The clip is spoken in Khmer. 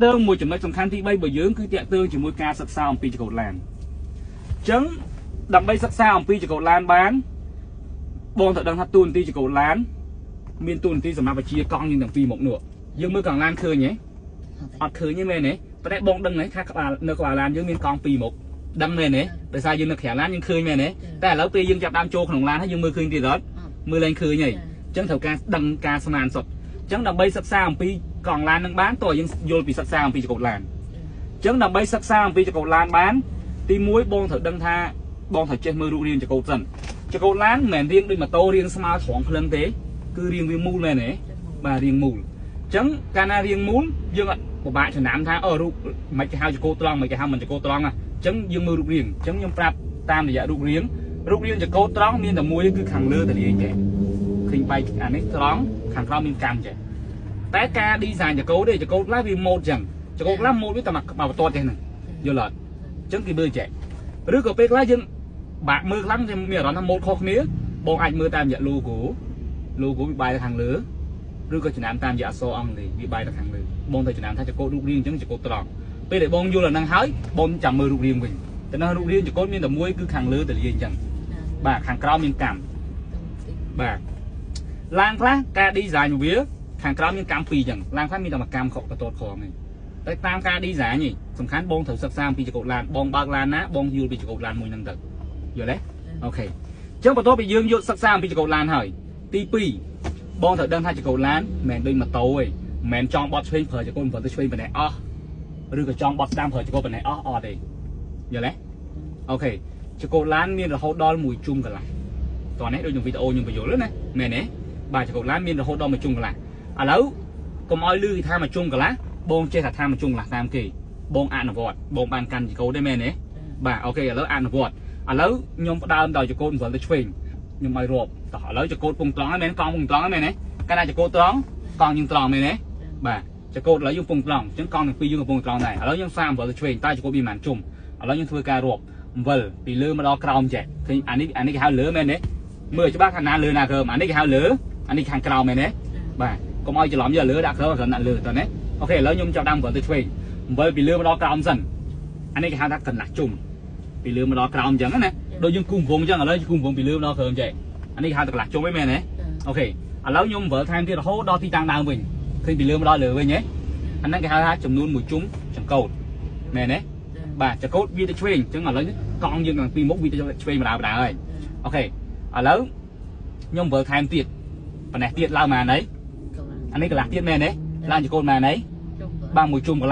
tương mộtចំណុចសំខាន់ទី3របស់យើងគឺតាក់ទងជាមួយការសិក្សាអំពីចង្កូតឡានអញ្ចឹងដើម្បីសិក្សាអំពីចង្កូតឡានបានបងត្រូវដឹងថាទូនទីចង្កូតឡានមានទូនទីសម្រាប់វិជាកង់យើងទាំងពីរមកនោះយើងមើលកង់ឡានឃើញទេអត់ឃើញទេមែនទេប៉ុន្តែបងដឹងទេថាក្បាលនៅក្បាលឡានយើងមានកង់ពីរមកដឹងមែនទេដោយសារយើងនៅក្រៅឡានយើងឃើញមែនទេតែឥឡូវពេលយើងចាប់ដើមចូលក្នុងឡានហើយយើងមើលឃើញទៀតអត់មើលឡើងឃើញហើយអញ្ចឹងត្រូវការដឹងការស្មានសុទ្ធអញ្ចឹងដើម្បីសិក្សាអំពីកង់ឡាននឹងបានតើយើងយល់ពីសិក្សាអំពីចង្កូតឡានអញ្ចឹងដើម្បីសិក្សាអំពីចង្កូតឡានបានទី1បងត្រូវដឹងថាបងត្រូវចេះមើលរូបរាងចង្កូតសិនចង្កូតឡានមិនមែនរាងដូចម៉ូតូរាងស្មើត្រង់ភ្លឹងទេគឺរាងវាមូលមែនទេបាទរាងមូលអញ្ចឹងកាលណារាងមូលយើងអត់ពិបាកចំណាំថារូបមិនគេហៅចង្កូតត្រង់មិនគេហៅមិនចង្កូតត្រង់អញ្ចឹងយើងមើលរូបរាងអញ្ចឹងខ្ញុំប្រាប់តាមរយៈរូបរាងចង្កូតត្រង់មានតែមួយគឺខាងលើតែរាងចេះឃើញបែកអានេះត្រង់ខាងក្រោមមានកម្មចេះតែការ design ចង្កូតទេចង្កូតខ្លះវាម៉ូតអញ្ចឹងចង្កូតខ្លះម៉ូតវាតែមកបន្ទាត់ទេហ្នឹងយល់អត់អញ្ចឹងគេមើលចេះឬក៏ពេលខ្លះយើងបាក់មើលខ្លាំងតែមានអារម្មណ៍ថាម៉ូតខុសគ្នាបងអាចមើលតាមរយៈ logo វាបែរទៅខាងលើឬក៏ចំណាំតាមរយៈអក្សរអង់គ្លេសវាបែរទៅខាងលើបងទៅចំណាំថាចង្កូតរូបរាងអញ្ចឹងចង្កូតត្រង់ពេលដែលបងយល់អាហ្នឹងហើយបងចាំមើលរូបរាងវិញតែនៅរូបរាងចង្កូតមានតែមួយគឺខាងលើតែលាយអញ្ចឹងបាទខាងក្រោមមានកម្មបាទឡានខ្លះការ design វាខាងក្រោមមានកម្មពីរអញ្ចឹងឡានខ្លះមានតែមួយកម្មខកបន្ទាត់ខំទេតែតាមការ design នេះសំខាន់បងត្រូវសិក្សាអំពីចង្កូតឡានបងបើកឡានណាបងយល់ពីចង្កូតឡានមួយហ្នឹងទៅយល់ទេអូខេអញ្ចឹងបន្ទាប់ពីយើងយកសិក្សាអំពីចង្កូតឡានហើយទី2បងត្រូវដឹងថាចង្កូតឡានមិនមែនដូចម៉ូតូទេមិនមែនចង់បត់ឆ្វេងប្រើចង្កូតប្រើទៅឆ្វេងប៉ុណ្ណេះអស់ឬក៏ចង់បត់ស្ដាំប្រើចង្កូតប៉ុណ្ណេះអស់ទេយល់ទេអូខេចង្កូតឡានមានរហូតដល់1ជុំកន្លះតោះនេះដូចក្នុងវីដេអូខ្ញុំបញ្យល់ណាមែនទេបាទចង្កូតឡានមានរហូតដល់1ជុំកន្លះឥឡូវកុំឲ្យលឺថា1ជុំកន្លះបងចេះថា1ជុំកន្លះតាមគេបងអនុវត្តបងបានកាន់ចង្កូតទេមែនទេបាទអូខេឥឡូវអនុវត្តឥឡូវខ្ញុំផ្ដើមដោយចង្កូតវិលទៅឆ្វេងខ្ញុំឲ្យរាប់តោះឥឡូវចង្កូតពងត្រង់ហ្នឹងមែនកង់ពងត្រង់ហ្នឹងមែនទេកាលណាចង្កូតត្រង់កង់យើងត្រង់មែនទេបាទចង្កូតឥឡូវយើងពងត្រង់អញ្ចឹងកង់ទាំងពីរយើងក៏ពងត្រង់ដែរឥឡូវយើងសាមវិលទៅឆ្វេងតើចង្កូតមានប៉ុន្មានជុំឥឡូវយើងធ្វើការរាប់វិលពីលើមកដល់ក្រោមចេះឃើញអានេះគេហៅលើមែនទេមើលច្បាស់ថាណាលើណាក្រោមអានេះគេហៅលើអានេះខាងក្រោមមែនទេបាទកុំឲ្យច្រឡំយកលើដាក់ក្រោមគ្រាន់ដាក់លើតើណាអូខេឥឡូវខ្ញុំចាប់ដើមវិលទៅឆ្វេងវិលពីលើមកដល់ក្រោមសិនអានេះគេហៅថាកន្លះជុំពីលើមកដល់ក្រោមអញ្ចឹងណាដូចយើងគូវងអញ្ចឹងឥឡូវគូវងពីលើមកដល់ក្រោមចេះអានេះគេហៅថាកន្លះជុំហ្នឹងមែនទេអូខេឥឡូវខ្ញុំវិលថែមទៀតរហូតដល់ទីតាំងដើមវិញឃើញពីលើមកដល់លើវិញហ៎អាហ្នឹងគេហៅថាចំនួន1ជុំចង្កូតមែនទេបាទចង្កូតវាទៅឆ្វេងអញ្ចឹងឥឡូវកង់យើងទាំងពីរមុខវាទៅឆ្វេងម្ដងហើយអូខេឥឡូវខ្ញុំវិលថែមទៀតប៉ុណ្ណេះទៀតឡើងមកអានេះកន្លះទៀតមែនទេឡើងចង្កូតមកអានេះបាទ1ជុំ